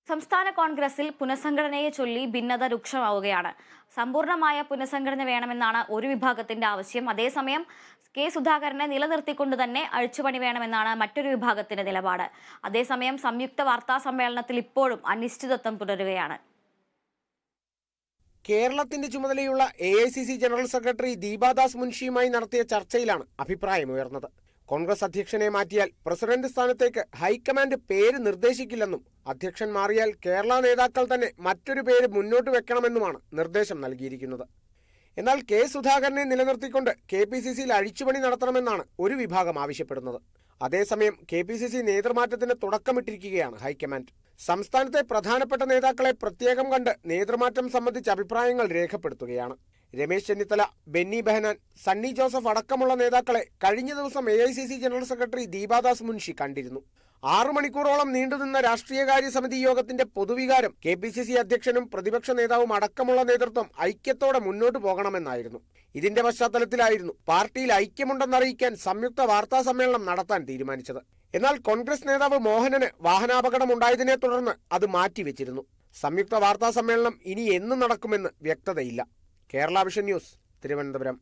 സംസ്ഥാന കോൺഗ്രസിൽ പുനഃസംഘടനയെ ചൊല്ലി ഭിന്നത രൂക്ഷമാവുകയാണ്. സമ്പൂർണമായ പുനഃസംഘടന വേണമെന്നാണ് ഒരു വിഭാഗത്തിന്റെ ആവശ്യം. അതേസമയം കെ സുധാകരനെ നിലനിർത്തിക്കൊണ്ട് തന്നെ അഴിച്ചുപണി വേണമെന്നാണ് മറ്റൊരു വിഭാഗത്തിന്റെ നിലപാട്. അതേസമയം സംയുക്ത വാർത്താ സമ്മേളനത്തിൽ ഇപ്പോഴും അനിശ്ചിതത്വം തുടരുകയാണ്. കേരളത്തിന്റെ ചുമതലയുള്ള AICC ജനറൽ സെക്രട്ടറി ദീപാദാസ് മുൻഷിയുമായി നടത്തിയ ചർച്ചയിലാണ് അഭിപ്രായമുയർന്നത്. കോൺഗ്രസ് അധ്യക്ഷനെ മാറ്റിയാൽ പ്രസിഡന്റ് സ്ഥാനത്തേക്ക് ഹൈക്കമാൻഡ് പേര് നിർദ്ദേശിക്കില്ലെന്നും അധ്യക്ഷൻ മാറിയാൽ കേരള നേതാക്കൾ തന്നെ മറ്റൊരു പേര് മുന്നോട്ട് വെക്കണമെന്നുമാണ് നിർദ്ദേശം നൽകിയിരിക്കുന്നത്. എന്നാൽ കെ സുധാകരനെ നിലനിർത്തിക്കൊണ്ട് KPCCയിൽ അഴിച്ചുപണി നടത്തണമെന്നാണ് ഒരു വിഭാഗം ആവശ്യപ്പെടുന്നത്. അതേസമയം KPCC നേതൃമാറ്റത്തിന് തുടക്കമിട്ടിരിക്കുകയാണ് ഹൈക്കമാൻഡ്. സംസ്ഥാനത്തെ പ്രധാനപ്പെട്ട നേതാക്കളെ പ്രത്യേകം കണ്ട് നേതൃമാറ്റം സംബന്ധിച്ച അഭിപ്രായങ്ങൾ രേഖപ്പെടുത്തുകയാണ്. രമേശ് ചെന്നിത്തല, ബെന്നി ബെഹനാൻ, സണ്ണി ജോസഫ് അടക്കമുള്ള നേതാക്കളെ കഴിഞ്ഞ ദിവസം AICC general secretary Deepa Das Munshi കണ്ടിരുന്നു. 6 മണിക്കൂറോളം നീണ്ടുനിന്ന രാഷ്ട്രീയകാര്യ സമിതി യോഗത്തിന്റെ പൊതുവികാരം KPCC അധ്യക്ഷനും പ്രതിപക്ഷ നേതാവും അടക്കമുള്ള നേതൃത്വം ഐക്യത്തോടെ മുന്നോട്ടു പോകണമെന്നായിരുന്നു. ഇതിന്റെ പശ്ചാത്തലത്തിലായിരുന്നു പാർട്ടിയിൽ ഐക്യമുണ്ടെന്നറിയിക്കാൻ സംയുക്ത വാർത്താ സമ്മേളനം നടത്താൻ തീരുമാനിച്ചത്. എന്നാൽ കോൺഗ്രസ് നേതാവ് മോഹനന് വാഹനാപകടമുണ്ടായതിനെ തുടർന്ന് അത് മാറ്റിവെച്ചിരുന്നു. സംയുക്ത വാർത്താ സമ്മേളനം ഇനി എന്ന് നടക്കുമെന്ന് വ്യക്തതയില്ല. Kerala vision news, Thiruvananthapuram.